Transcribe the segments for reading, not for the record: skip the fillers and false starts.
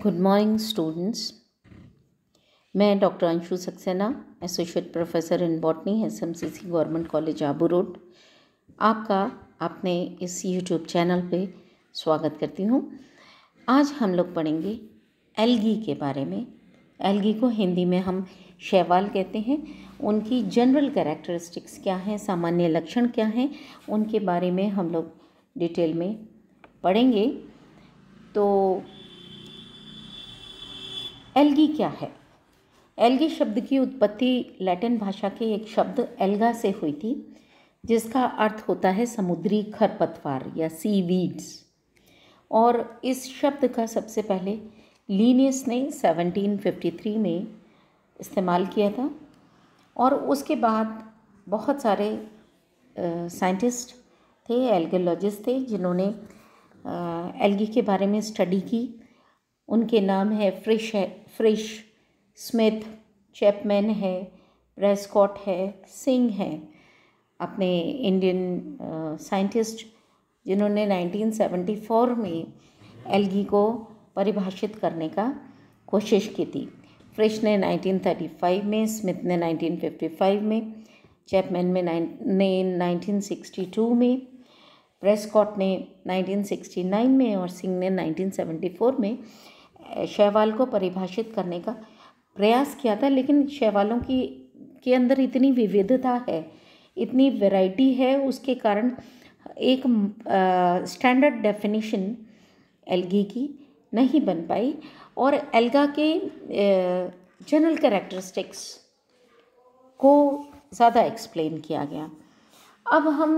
Good morning students. मैं doctor Anshu Saxena, associate professor in botany, SMCC government college Abu Road, आपका अपने इस यूट्यूब चैनल पे स्वागत करती हूँ। आज हम लोग पढ़ेंगे एल्गी के बारे में। एल्गी को हिंदी में हम शैवाल कहते हैं। उनकी जनरल कैरेक्टरिस्टिक्स क्या हैं, सामान्य लक्षण क्या हैं, उनके बारे में हम लोग डिटेल में पढ़ेंगे। तो एल्गी क्या है? एल्गी शब्द की उत्पत्ति लैटिन भाषा के एक शब्द एल्गा से हुई थी, जिसका अर्थ होता है समुद्री खरपतवार या सी वीड्स। और इस शब्द का सबसे पहले लीनियस ने 1753 में इस्तेमाल किया था। और उसके बाद बहुत सारे साइंटिस्ट थे, एल्गोलॉजिस्ट थे, जिन्होंने एल्गी के बारे में स्टडी की। उनके नाम है फ्रिश, स्मिथ, चैपमैन है, प्रेस्कॉट है, सिंह है, अपने इंडियन साइंटिस्ट, जिन्होंने 1974 में एल्गी को परिभाषित करने का कोशिश की थी। फ्रिश ने 1935 में, स्मिथ ने 1955 में, चैपमैन ने 1962 में, प्रेस्कॉट ने 1969 में और सिंह ने 1974 में शैवाल को परिभाषित करने का प्रयास किया था। लेकिन शैवालों के अंदर इतनी विविधता है, इतनी वैरायटी है, उसके कारण एक स्टैंडर्ड डेफिनेशन एल्गी की नहीं बन पाई और एल्गा के जनरल कैरेक्टरिस्टिक्स को ज़्यादा एक्सप्लेन किया गया। अब हम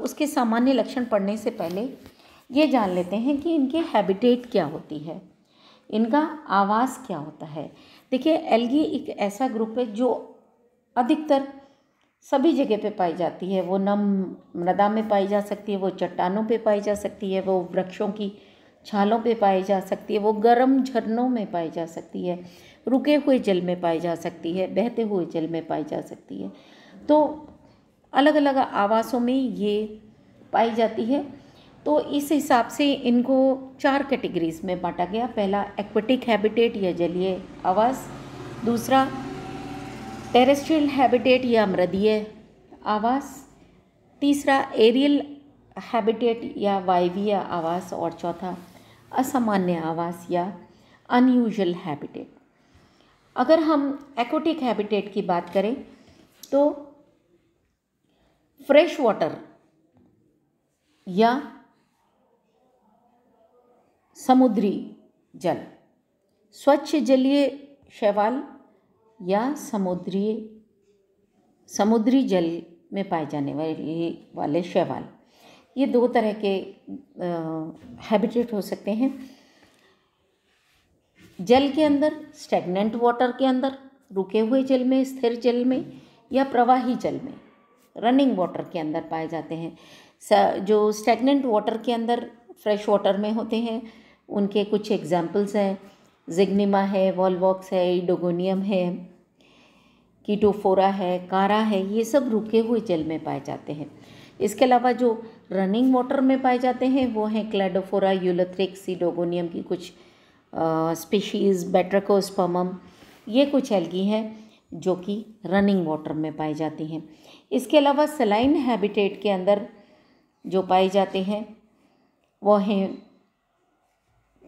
उसके सामान्य लक्षण पढ़ने से पहले ये जान लेते हैं कि इनके हैबिटेट क्या होती है, इनका आवास क्या होता है। देखिए, एल्गी एक ऐसा ग्रुप है जो अधिकतर सभी जगह पे पाई जाती है। वो नम मृदा में पाई जा सकती है, वो चट्टानों पे पाई जा सकती है, वो वृक्षों की छालों पे पाई जा सकती है, वो गर्म झरनों में पाई जा सकती है, रुके हुए जल में पाई जा सकती है, बहते हुए जल में पाई जा सकती है। तो अलग अलग आवासों में ये पाई जाती है। तो इस हिसाब से इनको 4 कैटेगरीज में बांटा गया। पहला एक्वेटिक हैबिटेट या जलीय आवास, दूसरा टेरेस्ट्रियल हैबिटेट या मृदीय आवास, तीसरा एरियल हैबिटेट या वायवीय आवास और चौथा असामान्य आवास या अनयूजुअल हैबिटेट। अगर हम एक्वेटिक हैबिटेट की बात करें तो फ्रेश वाटर या समुद्री जल, स्वच्छ जलीय शैवाल या समुद्री जल में पाए जाने वाले शैवाल, ये 2 तरह के हैबिटेट हो सकते हैं। जल के अंदर, स्टैग्नेंट वाटर के अंदर, रुके हुए जल में, स्थिर जल में या प्रवाही जल में, रनिंग वाटर के अंदर पाए जाते हैं। जो स्टैग्नेंट वाटर के अंदर फ्रेश वाटर में होते हैं, उनके कुछ एग्जाम्पल्स हैं, जिग्निमा है, वॉलवॉक्स है, इडोगोनियम है, कीटोफोरा है, कारा है, ये सब रुके हुए जल में पाए जाते हैं। इसके अलावा जो रनिंग वाटर में पाए जाते हैं वो हैं क्लेडोफोरा, यूलोथ्रिक्स, इडोगोनियम की कुछ स्पीशीज़, बेट्राकोस्पर्मम, ये कुछ एल्गी हैं जो कि रनिंग वाटर में पाई जाती हैं। इसके अलावा सलाइन हैबिटेट के अंदर जो पाए जाते हैं वो हैं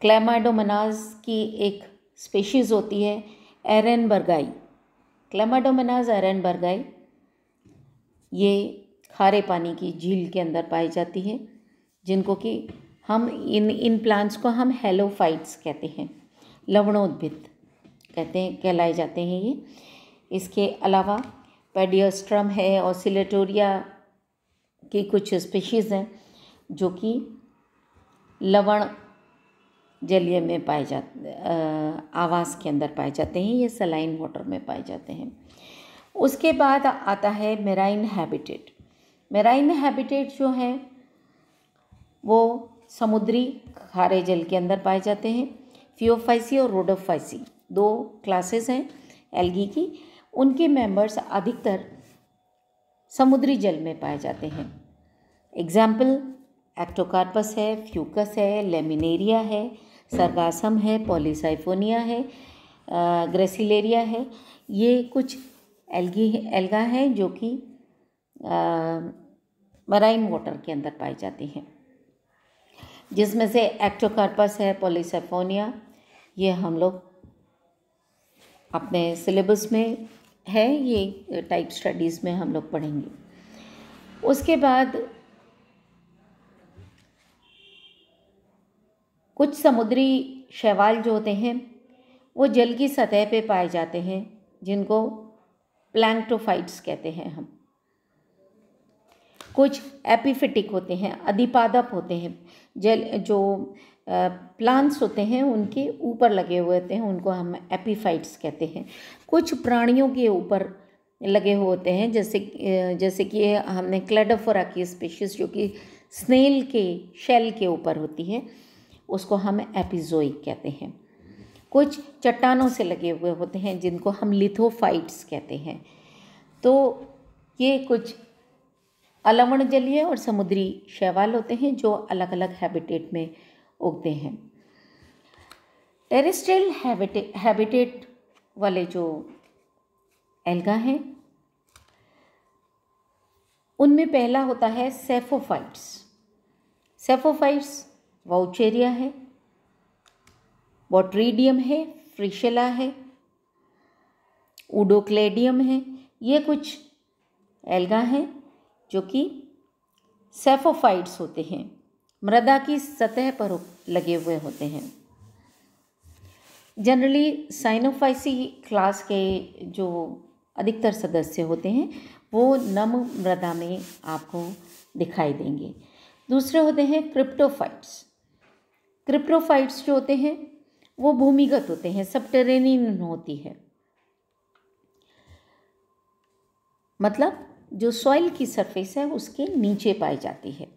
क्लैमाइडोमोनास की एक स्पीशीज़ होती है एरेनबर्गाई, क्लैमाइडोमोनास एरेनबर्गाई। ये खारे पानी की झील के अंदर पाई जाती है, जिनको कि हम इन प्लांट्स को हम हेलोफाइट्स कहते हैं, लवणोद्भिद कहलाए जाते हैं ये। इसके अलावा पेडियोस्ट्रम है, ऑसिलेटोरिया की कुछ स्पीशीज़ हैं जो कि लवण जलीय में पाए जाते, आवास के अंदर पाए जाते हैं, ये सलाइन वाटर में पाए जाते हैं। उसके बाद आता है मेराइन हैबिटेट। मेराइन हैबिटेट जो है वो समुद्री खारे जल के अंदर पाए जाते हैं। फियोफाइसी और रोडोफाइसी 2 क्लासेस हैं एल्गी की। उनके मेंबर्स अधिकतर समुद्री जल में पाए जाते हैं। एग्जाम्पल एक्टोकार्पस है, फ्यूकस है, लेमिनेरिया है, सरगासम है, पॉलीसाइफोनिया है, ग्रेसिलेरिया है। ये कुछ एल्गा है जो कि मराइन वाटर के अंदर पाई जाती हैं, जिसमें से एक्टोकार्पस है, पॉलीसाइफोनिया, ये हम लोग अपने सिलेबस में है, ये टाइप स्टडीज़ में हम लोग पढ़ेंगे। उसके बाद कुछ समुद्री शैवाल जो होते हैं वो जल की सतह पे पाए जाते हैं, जिनको प्लैंक्टोफाइट्स कहते हैं हम। कुछ एपिफिटिक होते हैं, अधिपादप होते हैं, जल जो प्लांट्स होते हैं उनके ऊपर लगे हुए होते हैं, उनको हम एपीफाइट्स कहते हैं। कुछ प्राणियों के ऊपर लगे हुए होते हैं, जैसे कि हमने क्लेडोफोरा की स्पीशीज़ जो कि स्नेल के शेल के ऊपर होती है, उसको हम एपिजोइक कहते हैं। कुछ चट्टानों से लगे हुए होते हैं जिनको हम लिथोफाइट्स कहते हैं। तो ये कुछ अलवण जलीय और समुद्री शैवाल होते हैं जो अलग अलग हैबिटेट में उगते हैं। टेरेस्ट्रियल हैबिटेट वाले जो एल्गा हैं उनमें पहला होता है सेफोफाइट्स। सेफोफाइट्स वाउचेरिया है, बॉट्रीडियम है, फ्रिशेला है, उडोक्लेडियम है। ये कुछ एल्गा हैं जो कि सेफोफाइट्स होते हैं, मृदा की सतह पर लगे हुए होते हैं। जनरली साइनोफाइसी क्लास के जो अधिकतर सदस्य होते हैं वो नम मृदा में आपको दिखाई देंगे। दूसरे होते हैं क्रिप्टोफाइट्स। क्रिप्टोफाइट्स जो होते हैं वो भूमिगत होते हैं, सबटेरेनियन होती है, मतलब जो सॉइल की सरफेस है उसके नीचे पाई जाती है।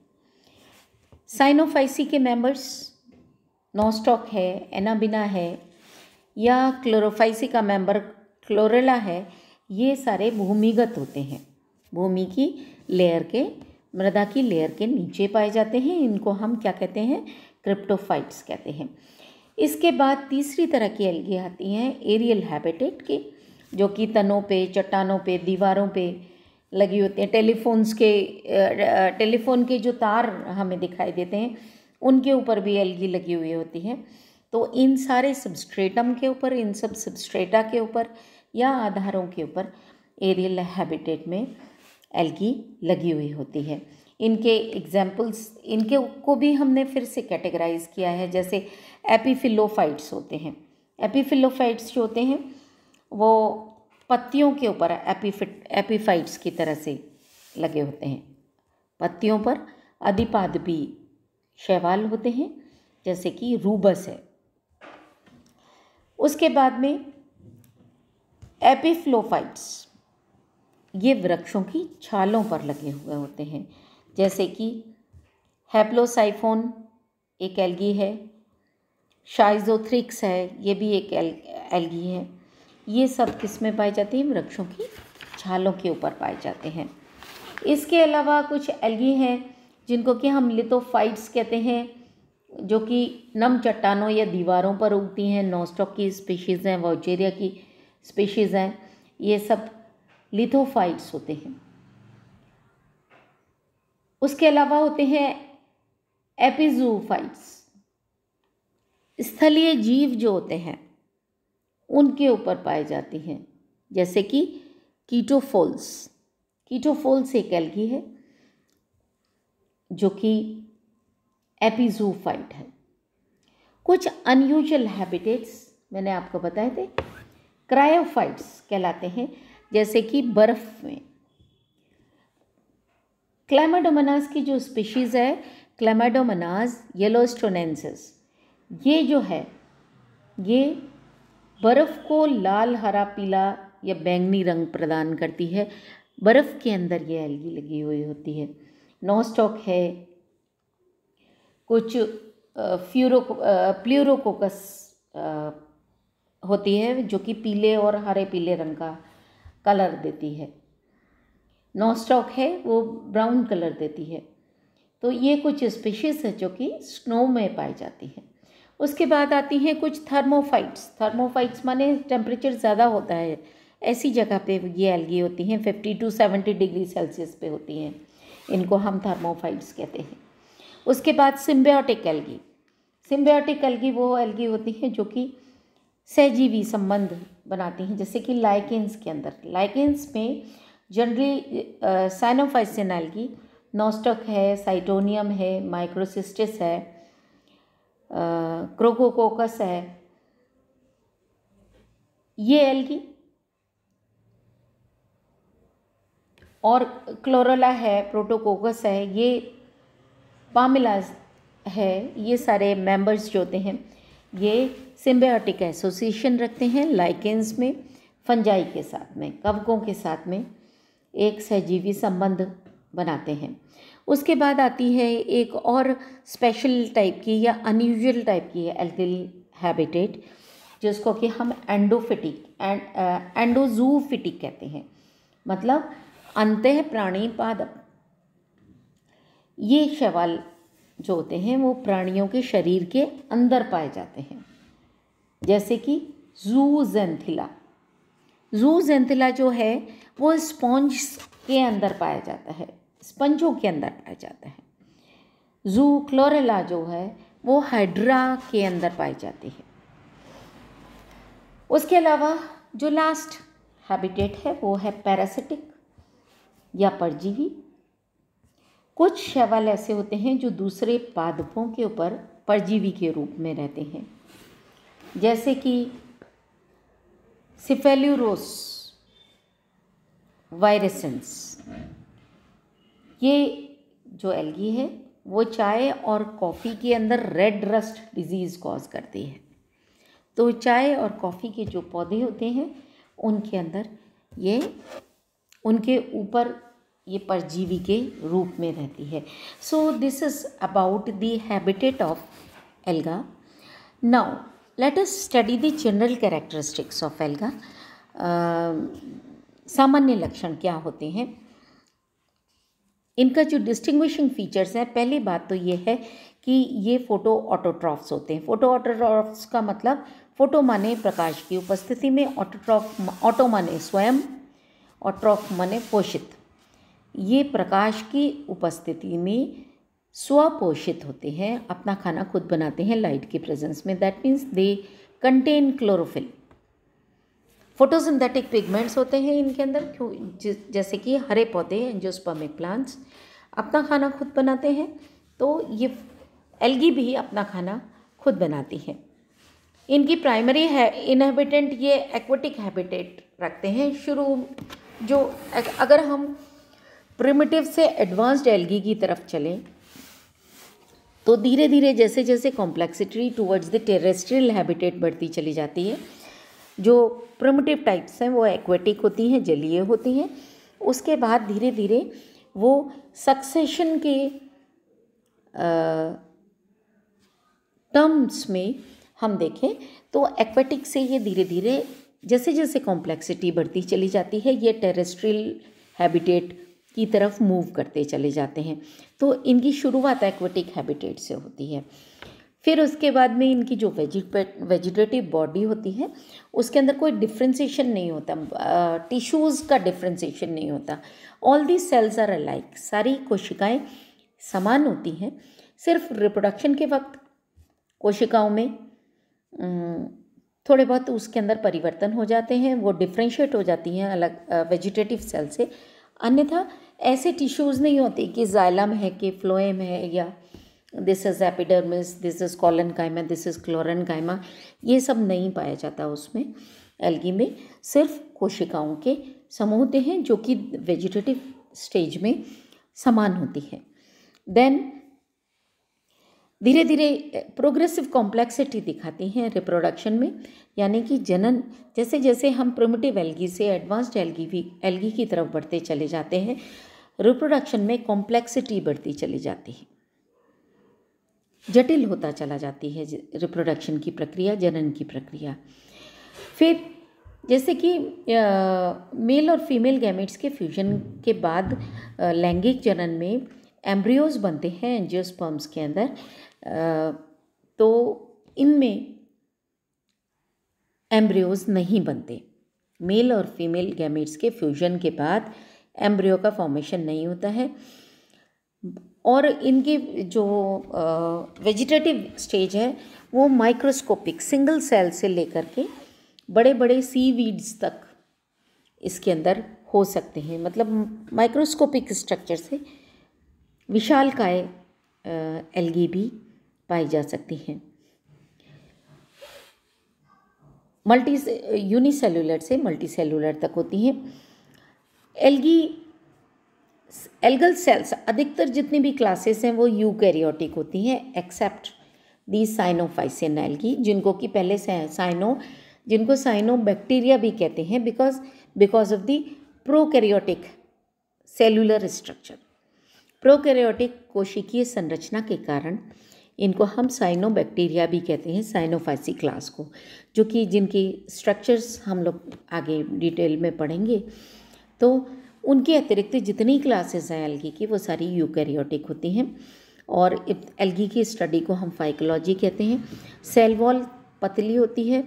साइनोफाइसी के मेंबर्स नोस्टॉक है, एनाबिना है, या क्लोरोफाइसी का मेंबर क्लोरेला है, ये सारे भूमिगत होते हैं, भूमि की लेयर के, मृदा की लेयर के नीचे पाए जाते हैं। इनको हम क्या कहते हैं? क्रिप्टोफाइट्स कहते हैं। इसके बाद तीसरी तरह की एल्गी आती हैं एरियल हैबिटेट की, जो कि तनों पे, चट्टानों पे, दीवारों पे लगी होती हैं। टेलीफोन के जो तार हमें दिखाई देते हैं उनके ऊपर भी एल्गी लगी हुई होती है। तो इन सारे सबस्ट्रेटम के ऊपर, इन सब सबस्ट्रेटा के ऊपर या आधारों के ऊपर एरियल हैबिटेट में एल्गी लगी हुई होती है। इनके एग्जाम्पल्स, इनके को भी हमने फिर से कैटेगराइज किया है, जैसे एपीफिलोफाइट्स होते हैं। एपीफिलोफाइट्स जो होते हैं वो पत्तियों के ऊपर एपीफाइट्स की तरह से लगे होते हैं, पत्तियों पर अधिपादपी शैवाल होते हैं, जैसे कि रूबस है। उसके बाद में एपिफ्लोफाइट्स, ये वृक्षों की छालों पर लगे हुए होते हैं, जैसे कि हैप्लोसाइफोन एक एल्गी है, शाइजोथ्रिक्स है, ये भी एक एल्गी है। ये सब किस में पाई जाती हैं? वृक्षों की छालों के ऊपर पाए जाते हैं। इसके अलावा कुछ एल्गी हैं जिनको कि हम लिथोफाइट्स कहते हैं, जो कि नम चट्टानों या दीवारों पर उगती हैं। नोस्टॉक की स्पीशीज़ हैं, वाउचेरिया की स्पीशीज़ हैं, ये सब लिथोफाइट्स होते हैं। उसके अलावा होते हैं एपिजूफाइट्स, स्थलीय जीव जो होते हैं उनके ऊपर पाए जाती हैं, जैसे कि कीटोफोल्स। कीटोफोल्स एक एल्गी है जो कि एपिजूफाइट है। कुछ अनयूजुअल हैबिटेट्स मैंने आपको बताए थे, क्रायोफाइट्स कहलाते हैं, जैसे कि बर्फ में। क्लैमाडोमोनास की जो स्पीशीज़ है, क्लैमाडोमोनास येलोस्टोनेंसिस, ये जो है ये बर्फ़ को लाल, हरा, पीला या बैंगनी रंग प्रदान करती है। बर्फ़ के अंदर ये एल्गी लगी हुई होती है। नोस्टॉक है, कुछ प्लूरोकोकस होती है जो कि पीले और हरे पीले रंग का कलर देती है। नोस्टॉक है वो ब्राउन कलर देती है। तो ये कुछ स्पीशीज़ है जो कि स्नो में पाई जाती है। उसके बाद आती हैं कुछ थर्मोफाइट्स। थर्मोफाइट्स माने टेम्परेचर ज़्यादा होता है ऐसी जगह पे ये एल्गी होती हैं, 50 to 70 डिग्री सेल्सियस पे होती हैं, इनको हम थर्मोफाइट्स कहते हैं। उसके बाद सिम्बायोटिक एल्गी। सिम्बायोटिक एल्गी वो एल्गी होती हैं जो कि सहजीवी संबंध बनाती हैं, जैसे कि लाइकेंस के अंदर। लाइकेंस में जनरली साइनोफाइसिन एल्गी, नॉस्टक है, साइटोनियम है, माइक्रोसिस्टिस है, क्रोकोकोकस है, ये एल्गी, और क्लोरोला है, प्रोटोकोकस है, ये पामिलाज है, ये सारे मेंबर्स जो होते हैं ये सिम्बायोटिक एसोसिएशन रखते हैं लाइकेंस में, फंजाई के साथ में, कवकों के साथ में एक सहजीवी संबंध बनाते हैं। उसके बाद आती है एक और स्पेशल टाइप की या अनयूजुअल टाइप की है एल्गिल हैबिटेट, जिसको कि हम एंडोजूफिटिक कहते हैं, मतलब अंतः प्राणी पादप। ये शैवाल जो होते हैं वो प्राणियों के शरीर के अंदर पाए जाते हैं, जैसे कि ज़ूज़ेंथिला। ज़ूज़ेंथिला जो है वो स्पॉन्ज के अंदर पाया जाता है, स्पंजों के अंदर पाया जाता है। ज़ूक्लोरेला जो है वो हाइड्रा के अंदर पाई जाती है। उसके अलावा जो लास्ट हैबिटेट है वो है पैरासिटिक या परजीवी। कुछ शैवाल ऐसे होते हैं जो दूसरे पादपों के ऊपर परजीवी के रूप में रहते हैं, जैसे कि सिफेल्यूरोस वायरेसेंस। ये जो एल्गी है वो चाय और कॉफ़ी के अंदर रेड रस्ट डिजीज़ कॉज करती है। तो चाय और कॉफ़ी के जो पौधे होते हैं उनके अंदर ये, उनके ऊपर ये परजीवी के रूप में रहती है। So this is about the habitat of alga. Now let us study the general characteristics of alga. सामान्य लक्षण क्या होते हैं, इनका जो डिस्टिंग्विशिंग फीचर्स हैं। पहली बात तो ये है कि ये फोटो ऑटोट्रॉफ्स होते हैं। फोटो ऑटोट्रॉफ्स का मतलब फोटो माने प्रकाश की उपस्थिति में, ऑटो माने स्वयं, और ट्रॉफ माने पोषित। ये प्रकाश की उपस्थिति में स्वपोषित होते हैं, अपना खाना खुद बनाते हैं लाइट की प्रेजेंस में। That means they contain chlorophyll. Photosynthetic pigments होते हैं इनके अंदर, जैसे कि हरे पौधे एंजियोस्पर्मिक प्लांट्स अपना खाना खुद बनाते हैं, तो ये एल्गी भी अपना खाना खुद बनाती हैं। इनकी प्राइमरी है इनहेबिटेंट ये एक्वेटिक हैबिटेट रखते हैं। शुरू जो अगर हम प्रिमिटिव से एडवांस्ड एल्गी की तरफ चलें तो धीरे धीरे जैसे जैसे complexity towards the terrestrial habitat बढ़ती चली जाती है। जो प्रिमिटिव टाइप्स हैं वो एक्वेटिक होती हैं, जलीय होती हैं। उसके बाद धीरे धीरे वो सक्सेशन के टर्म्स में हम देखें तो एक्वेटिक से ये धीरे धीरे जैसे जैसे कॉम्प्लेक्सिटी बढ़ती चली जाती है ये टेरेस्ट्रियल हैबिटेट की तरफ मूव करते चले जाते हैं। तो इनकी शुरुआत एक्वेटिक हैबिटेट से होती है। फिर उसके बाद में इनकी जो वेजिटेटिव बॉडी होती है उसके अंदर कोई डिफ्रेंसिएशन नहीं होता, टिश्यूज़ का डिफ्रेंसिएशन नहीं होता। All the cells are alike, सारी कोशिकाएं समान होती हैं। सिर्फ रिप्रोडक्शन के वक्त कोशिकाओं में थोड़े बहुत उसके अंदर परिवर्तन हो जाते हैं, वो डिफ्रेंशिएट हो जाती हैं अलग वेजिटेटिव सेल से। अन्यथा ऐसे टिश्यूज़ नहीं होते कि जाइलम है कि फ्लोएम है या this is epidermis, this is collenchyma, this is chlorenchyma, ये सब नहीं पाया जाता उसमें। एल्गी में सिर्फ कोशिकाओं के समूह होते हैं जो कि वेजिटेटिव स्टेज में समान होती है। देन धीरे धीरे प्रोग्रेसिव कॉम्प्लेक्सिटी दिखाती हैं रिप्रोडक्शन में, यानी कि जनन जैसे जैसे हम प्रिमिटिव एल्गी से एडवांस्ड एल्गी की तरफ बढ़ते चले जाते हैं, रिप्रोडक्शन में कॉम्प्लेक्सिटी बढ़ती चली जाती है, जटिल होता चला जाती है रिप्रोडक्शन की प्रक्रिया, जनन की प्रक्रिया। फिर जैसे कि मेल और फीमेल गैमेट्स के फ्यूजन के बाद लैंगिक जनन में एम्ब्रियोज बनते हैं एंजियोस्पर्म्स के अंदर। तो इनमें एम्ब्रियोज नहीं बनते। मेल और फीमेल गैमेट्स के फ्यूजन के बाद एम्ब्रियो का फॉर्मेशन नहीं होता है और इनके जो वेजिटेटिव स्टेज है वो माइक्रोस्कोपिक सिंगल सेल से लेकर के बड़े बड़े सीवीड्स तक इसके अंदर हो सकते हैं। मतलब माइक्रोस्कोपिक स्ट्रक्चर से विशालकाय एल्गी भी पाई जा सकती हैं। यूनिसेलुलर से मल्टीसेलुलर तक होती हैं। एल्गल सेल्स अधिकतर जितनी भी क्लासेस हैं वो यूकैरियोटिक होती हैं एक्सेप्ट दी साइनोफाइसियन एल्गी, जिनको साइनोबैक्टीरिया भी कहते हैं because of the prokaryotic cellular structure. Prokaryotic कोशिकीय संरचना के कारण इनको हम साइनोबैक्टीरिया भी कहते हैं, साइनोफाइसी क्लास को, जो कि जिनकी स्ट्रक्चर्स हम लोग आगे डिटेल में पढ़ेंगे। तो उनके अतिरिक्त जितनी क्लासेस हैं एल्गी की वो सारी यूकैरियोटिक होती हैं और एल्गी की स्टडी को हम फाइकोलॉजी कहते हैं। सेल वॉल पतली होती है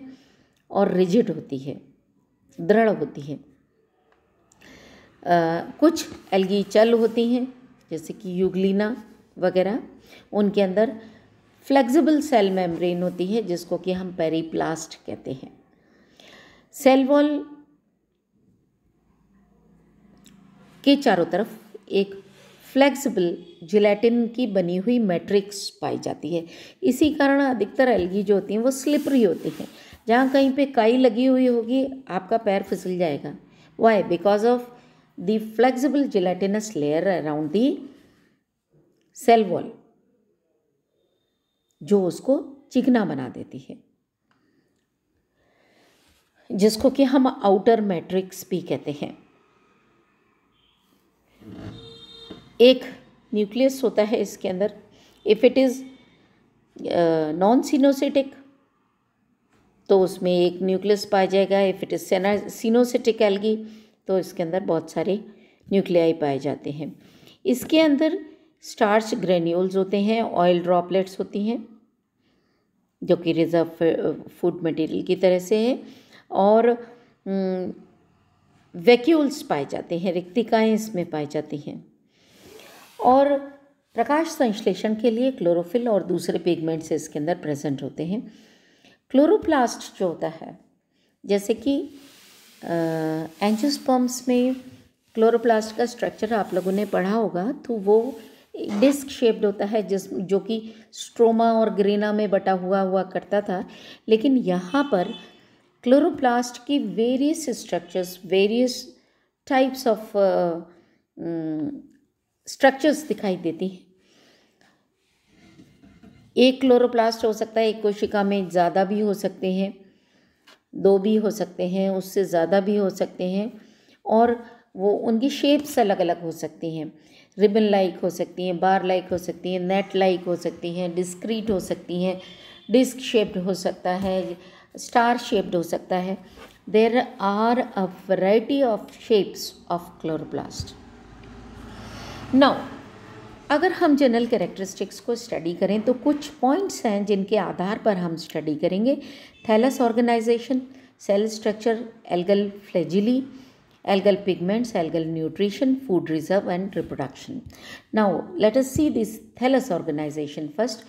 और रिजिड होती है, दृढ़ होती है। कुछ एल्गी चल होती हैं जैसे कि यूग्लिना वगैरह, उनके अंदर फ्लेक्सिबल सेल मेम्ब्रेन होती है जिसको कि हम पेरीप्लास्ट कहते हैं। सेल वॉल के चारों तरफ एक फ्लेक्सिबल जिलेटिन की बनी हुई मैट्रिक्स पाई जाती है। इसी कारण अधिकतर एल्गी जो होती हैं वो स्लिपरी होती हैं। जहाँ कहीं पे काई लगी हुई होगी आपका पैर फिसल जाएगा। Why? Because of the flexible gelatinous layer around the cell wall, जो उसको चिकना बना देती है, जिसको कि हम आउटर मैट्रिक्स भी कहते हैं। एक न्यूक्लियस होता है इसके अंदर। इफ़ इट इज़ नॉन सिनोसिटिक तो उसमें एक न्यूक्लियस पाया जाएगा। इफ़ इट इज़ सिनोसिटिक एल्गी तो इसके अंदर बहुत सारे न्यूक्लियाई पाए जाते हैं। इसके अंदर स्टार्च ग्रेन्यूल्स होते हैं, ऑयल ड्रॉपलेट्स होती हैं जो कि रिजर्व फूड मटेरियल की तरह से है, और वैक्यूल्स पाए जाते हैं, रिक्तिकाएँ इसमें पाई जाती हैं। और प्रकाश संश्लेषण के लिए क्लोरोफिल और दूसरे पिगमेंट्स इसके अंदर प्रेजेंट होते हैं। क्लोरोप्लास्ट जो होता है, जैसे कि एंजियोस्पर्म्स में क्लोरोप्लास्ट का स्ट्रक्चर आप लोगों ने पढ़ा होगा, तो वो डिस्क शेप्ड होता है जो कि स्ट्रोमा और ग्रेना में बटा हुआ करता था। लेकिन यहाँ पर क्लोरोप्लास्ट की various structures, various types of structures दिखाई देती हैं। एक क्लोरोप्लास्ट हो सकता है, एक कोशिका में ज़्यादा भी हो सकते हैं, 2 भी हो सकते हैं, उससे ज़्यादा भी हो सकते हैं, और वो उनकी शेप्स अलग अलग हो सकती हैं। रिबन लाइक हो सकती हैं, बार लाइक हो सकती हैं, नेट लाइक हो सकती हैं, डिस्क्रीट हो सकती हैं, डिस्क शेप्ड हो सकता है, स्टार शेप्ड हो सकता है। There are a variety of shapes of chloroplast. Now अगर हम जनरल कैरेक्टरिस्टिक्स को स्टडी करें तो कुछ पॉइंट्स हैं जिनके आधार पर हम स्टडी करेंगे। Thallus organization, cell structure, algal flagella, algal pigments, algal nutrition, food reserve and reproduction. Now let us see this thallus organization first.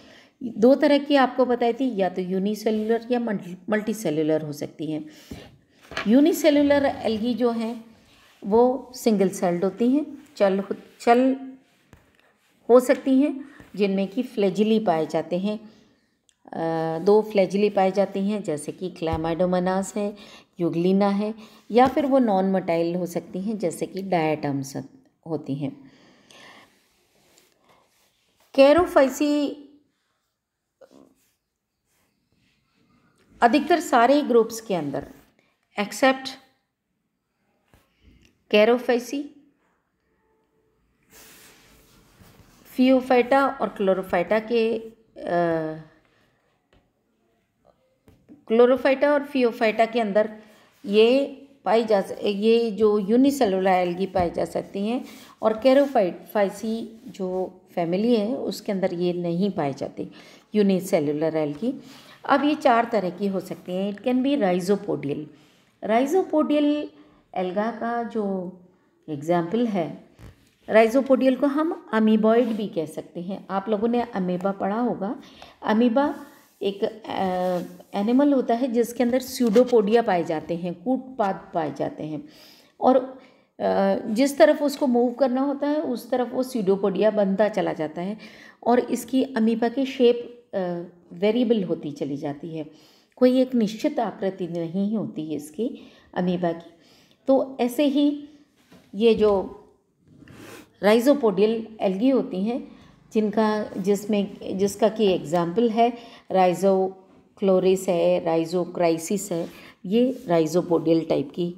2 तरह की आपको बताई थी, या तो यूनिसेलुलर या मल्टीसेलुलर हो सकती हैं। यूनिसेलुलर एल्गी जो हैं वो सिंगल सेल्ड होती हैं, चल हो सकती हैं, जिनमें कि फ्लैजिली पाए जाते हैं। 2 फ्लैजिली पाई जाती हैं, जैसे कि क्लैमाइडोमोनास है, यूग्लिना है, या फिर वो नॉन मोटाइल हो सकती हैं जैसे कि डायटम्स होती हैं। कैरोफाइसी अधिकतर सारे ग्रुप्स के अंदर एक्सेप्ट कैरोफाइसी, फियोफाइटा और क्लोरोफाइटा और फियोफाइटा के अंदर ये जो यूनिसेलुलर एल्गी पाई जा सकती हैं, और कैरोफाइसी जो फैमिली है उसके अंदर ये नहीं पाई जाती यूनिसेलुलर एल्गी। अब ये 4 तरह की हो सकती हैं। It can be rhizopodial. Rhizopodial alga का जो एग्जाम्पल है, राइजोपोडियल को हम अमीबॉइड भी कह सकते हैं। आप लोगों ने अमीबा पढ़ा होगा। अमीबा एक एनिमल होता है जिसके अंदर स्यूडोपोडिया पाए जाते हैं, कूटपाद पाए जाते हैं, और जिस तरफ उसको मूव करना होता है उस तरफ वो स्यूडोपोडिया बनता चला जाता है, और इसकी अमीबा की शेप वेरिएबल होती चली जाती है, कोई एक निश्चित आकृति नहीं होती है इसकी अमीबा की। तो ऐसे ही ये जो राइजोपोडियल एल्गी होती हैं जिसका कि एग्जाम्पल है राइजोक्लोरिस है, राइजोक्राइसिस है, ये राइजोपोडियल टाइप की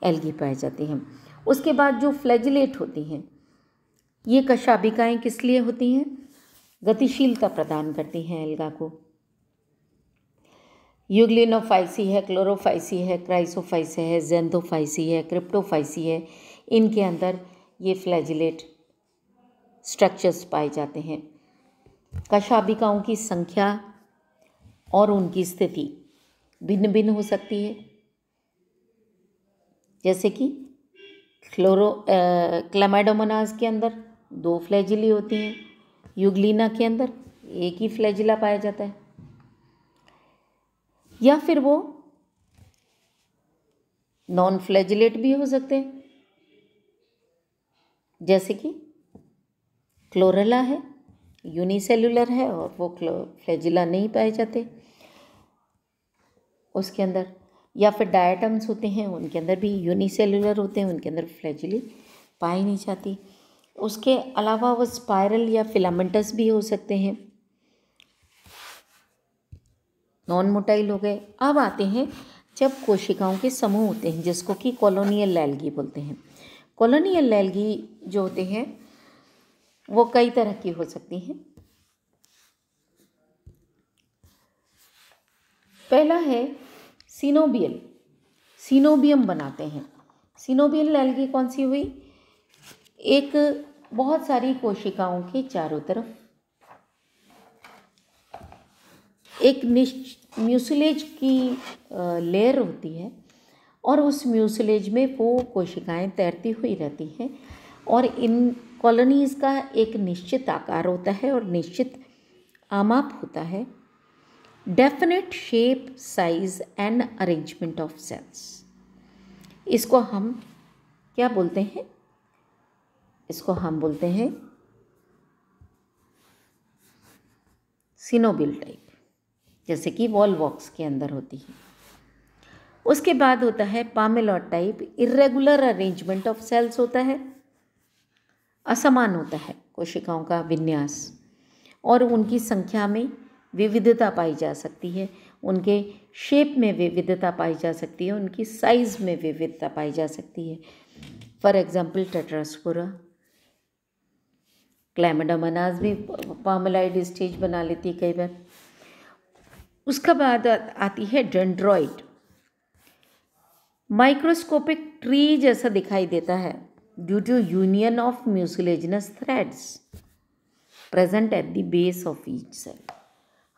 एल्गी पाई जाती हैं। उसके बाद जो फ्लैजिलेट होती हैं, ये कशाभिकाएँ किस लिए होती हैं? गतिशीलता प्रदान करती हैं एल्गा को। यूग्लिनोफाइसी है, क्लोरोफाइसी है, क्राइसोफाइसी है, ज़ेंथोफाइसी है, क्रिप्टोफाइसी है, इनके अंदर ये फ्लैजिलेट स्ट्रक्चर्स पाए जाते हैं। कशाभिकाओं की संख्या और उनकी स्थिति भिन्न भिन्न हो सकती है, जैसे कि क्लैमाइडोमोनास के अंदर 2 फ्लैजिली होती हैं, यूग्लिना के अंदर एक ही फ्लैजिला पाया जाता है, या फिर वो नॉन फ्लैजिलेट भी हो सकते हैं, जैसे कि क्लोरेला है, यूनिसेलुलर है और वो फ्लैजिला नहीं पाए जाते उसके अंदर, या फिर डायटम्स होते हैं उनके अंदर भी यूनिसेलुलर होते हैं, उनके अंदर फ्लैजिली पाई नहीं जाती। उसके अलावा वो स्पाइरल या फिलामेंटस भी हो सकते हैं, नॉन मोटाइल हो गए। अब आते हैं जब कोशिकाओं के समूह होते हैं जिसको कि कॉलोनियल एल्गी बोलते हैं। कॉलोनियल एल्गी जो होते हैं वो कई तरह की हो सकती हैं। पहला है सिनोबियल, सिनोबियम बनाते हैं। सिनोबियल एल्गी कौन सी हुई? एक बहुत सारी कोशिकाओं के चारों तरफ एक म्यूसिलेज की लेयर होती है, और उस म्यूसिलेज में वो कोशिकाएं तैरती हुई रहती हैं, और इन कॉलोनीज़ का एक निश्चित आकार होता है और निश्चित आमाप होता है, definite shape, size and arrangement of cells. इसको हम क्या बोलते हैं? इसको हम बोलते हैं सिनोबियल टाइप, जैसे कि वॉलवॉक्स के अंदर होती है। उसके बाद होता है palmelloid type, irregular arrangement of cells होता है, असमान होता है कोशिकाओं का विन्यास, और उनकी संख्या में विविधता पाई जा सकती है, उनके शेप में विविधता पाई जा सकती है, उनकी साइज में विविधता पाई जा सकती है। फॉर एग्जांपल टेट्रास्पोरा, क्लैमिडोमोनास भी पामेलॉइड स्टेज बना लेती है कई बार। उसका बाद आती है डेंड्रॉइड, माइक्रोस्कोपिक ट्री जैसा दिखाई देता है due to union of mucilaginous threads present at the base of each cell.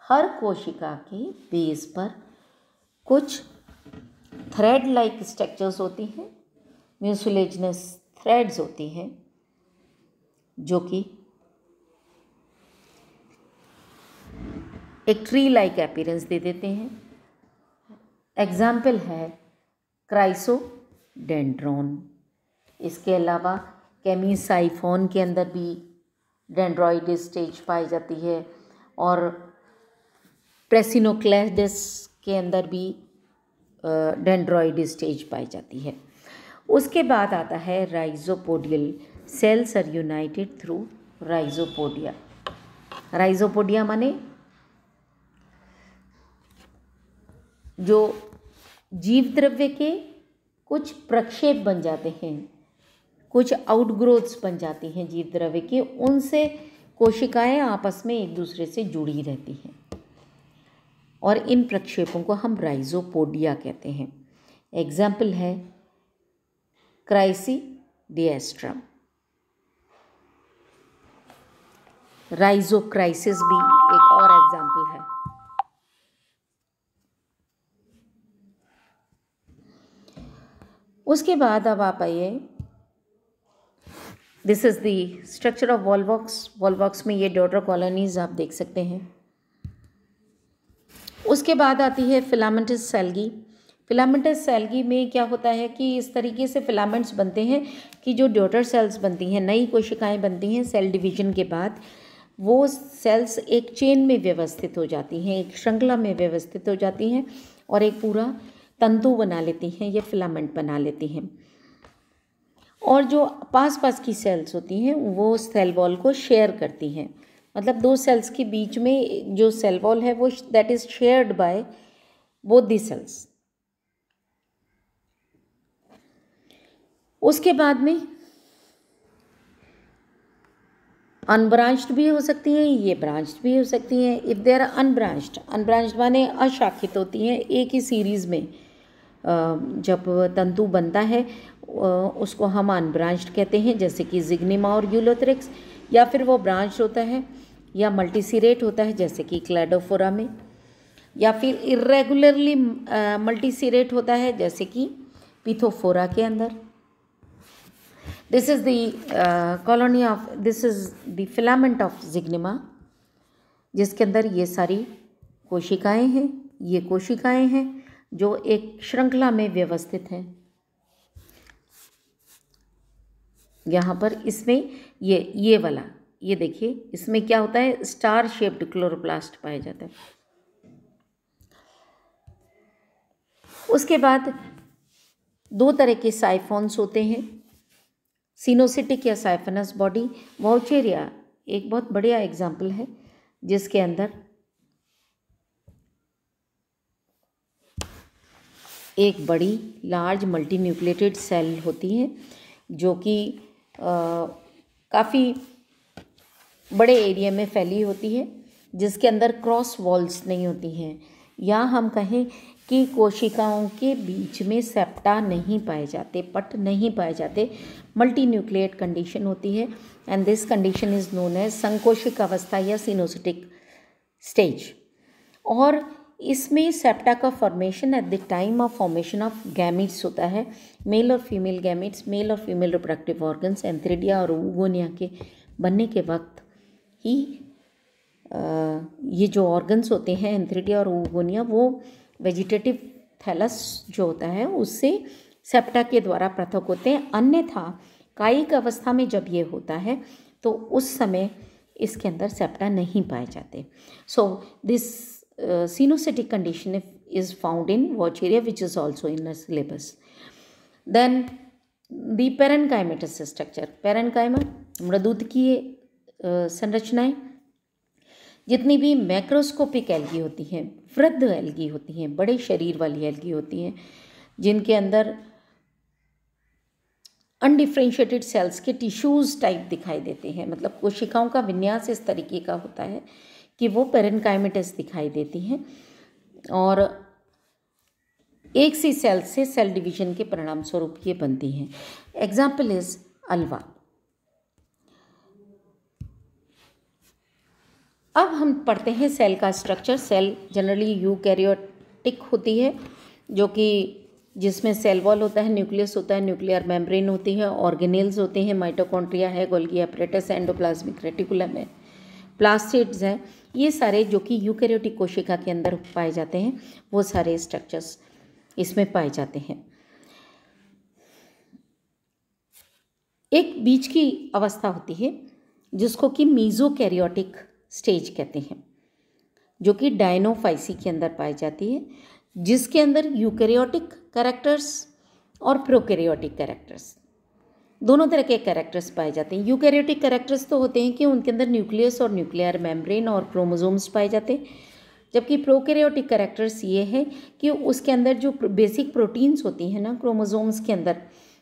हर कोशिका के बेस पर कुछ थ्रेड लाइक स्ट्रक्चर्स होती हैं, म्यूसिलेजिनस थ्रेड्स होती हैं, जो कि एक ट्री लाइक अपीयरेंस दे देते हैं। एग्जाम्पल है क्राइसोडेंड्रॉन। इसके अलावा केमीसाइफोन के अंदर भी डेंड्रॉइड स्टेज पाई जाती है, और प्रेसिनोक्लेडिस के अंदर भी डेंड्रॉइड स्टेज पाई जाती है। उसके बाद आता है राइजोपोडियल, सेल्स आर यूनाइटेड थ्रू राइजोपोडिया। राइजोपोडिया माने जो जीव द्रव्य के कुछ प्रक्षेप बन जाते हैं, कुछ आउटग्रोथ्स बन जाती हैं जीव द्रव्य के, उनसे कोशिकाएं आपस में एक दूसरे से जुड़ी रहती हैं, और इन प्रक्षेपों को हम राइजोपोडिया कहते हैं। एग्जाम्पल है क्राइसीडिएस्ट्रम, राइजोक्राइसिस भी एक और एग्जाम्पल है। उसके बाद अब आप आइए, this is the structure of Volvox. Volvox में ये डॉटर कॉलोनीज आप देख सकते हैं। उसके बाद आती है फिलामेंटस सेल्गी। फिलामेंटस सेल्गी में क्या होता है कि इस तरीके से फिलामेंट्स बनते हैं कि जो डॉटर सेल्स बनती हैं, नई कोशिकाएं बनती हैं सेल डिवीजन के बाद, वो सेल्स एक चेन में व्यवस्थित हो जाती हैं, एक श्रृंखला में व्यवस्थित हो जाती हैं और एक पूरा तंतु बना लेती हैं, ये फिलामेंट बना लेती हैं। और जो पास पास की सेल्स होती हैं वो सेल वॉल को शेयर करती हैं, मतलब दो सेल्स के बीच में जो सेल वॉल है वो that is shared by both the cells. उसके बाद में अनब्रांच्ड भी हो सकती हैं, ये ब्रांच्ड भी हो सकती हैं। इफ़ दे आर अनब्रांच्ड माने अशाखित होती हैं, एक ही सीरीज़ में जब तंतु बनता है उसको हम अनब्रांच्ड कहते हैं, जैसे कि जिग्निमा और यूलोथ्रिक्स, या फिर वो ब्रांच होता है या मल्टीसीरेट होता है जैसे कि क्लैडोफोरा में, या फिर इरेगुलरली मल्टीसीरेट होता है जैसे कि पिथोफोरा के अंदर। This is the colony of, this is the filament of Zygnema, जिसके अंदर ये सारी कोशिकाएं हैं। ये कोशिकाएं हैं जो एक श्रृंखला में व्यवस्थित हैं। यहाँ पर इसमें ये वाला, ये देखिए, इसमें क्या होता है, स्टार शेप्ड क्लोरोप्लास्ट पाया जाता है। उसके बाद दो तरह के साइफोन्स होते हैं, सिनोसिटिक या साइफनस बॉडी। वाउचेरिया एक बहुत बढ़िया एग्जाम्पल है, जिसके अंदर एक बड़ी लार्ज मल्टीन्यूक्लिएटेड सेल होती है जो कि काफ़ी बड़े एरिया में फैली होती है, जिसके अंदर क्रॉस वॉल्स नहीं होती हैं, या हम कहें कि कोशिकाओं के बीच में सेप्टा नहीं पाए जाते, पट नहीं पाए जाते। मल्टी न्यूक्लिएट कंडीशन होती है and this condition is known as संकोशिक अवस्था या सिनोसिटिक स्टेज। और इसमें सेप्टा का formation at the time of formation of gametes होता है, मेल और फीमेल गैमिट्स, मेल और फीमेल रिप्रोडक्टिव ऑर्गन्स, एंथ्रिडिया और oogonia के बनने के वक्त ही ये जो ऑर्गन्स होते हैं एंथ्रिडिया और oogonia, वो वेजिटेटिव थैलस जो होता है उससे सेप्टा के द्वारा पृथक होते हैं। अन्यथा कायिक अवस्था में जब ये होता है तो उस समय इसके अंदर सेप्टा नहीं पाए जाते। So this coenocytic condition is found in Vaucheria, which is also in the syllabus. Then the parenchymatous structure, parenchyma मृदुतकीय संरचनाएं, जितनी भी मैक्रोस्कोपिक एल्गी होती हैं, वृद्ध एल्गी होती हैं, बड़े शरीर वाली एल्गी होती हैं, जिनके अंदर अनडिफ्रेंशिएटेड सेल्स के टिश्यूज़ टाइप दिखाई देते हैं, मतलब कोशिकाओं का विन्यास इस तरीके का होता है कि वो पेरेनकाइमेटस दिखाई देती हैं और एक सी सेल से सेल डिवीजन के परिणाम स्वरूप ये बनती हैं। Example is Alva. अब हम पढ़ते हैं सेल का स्ट्रक्चर। सेल जनरली यूकैरियोटिक होती है, जो कि जिसमें सेल वॉल होता है, न्यूक्लियस होता है, न्यूक्लियर मेम्ब्रेन होती है, ऑर्गेनेल्स होते हैं, माइटोकॉन्ड्रिया है, गोल्गी एपरेटस है, एंडोप्लाज्मिक रेटिकुलम है, प्लास्टिड्स हैं, ये सारे जो कि यूकैरियोटिक कोशिका के अंदर पाए जाते हैं, वो सारे स्ट्रक्चर्स इसमें पाए जाते हैं। एक बीच की अवस्था होती है जिसको कि मीजोकैरियोटिक स्टेज कहते हैं, जो कि डायनोफाइसी के अंदर पाई जाती है, जिसके अंदर यूकैरियोटिक कैरेक्टर्स और प्रोकैरियोटिक कैरेक्टर्स, दोनों तरह के कैरेक्टर्स पाए जाते हैं। यूकैरियोटिक कैरेक्टर्स तो होते हैं कि उनके अंदर न्यूक्लियस और न्यूक्लियर मेम्ब्रेन और क्रोमोसोम्स पाए जाते हैं, जबकि प्रोकैरियोटिक कैरेक्टर्स ये है कि उसके अंदर जो बेसिक प्रोटीन्स होती हैं ना, क्रोमोसोम्स के अंदर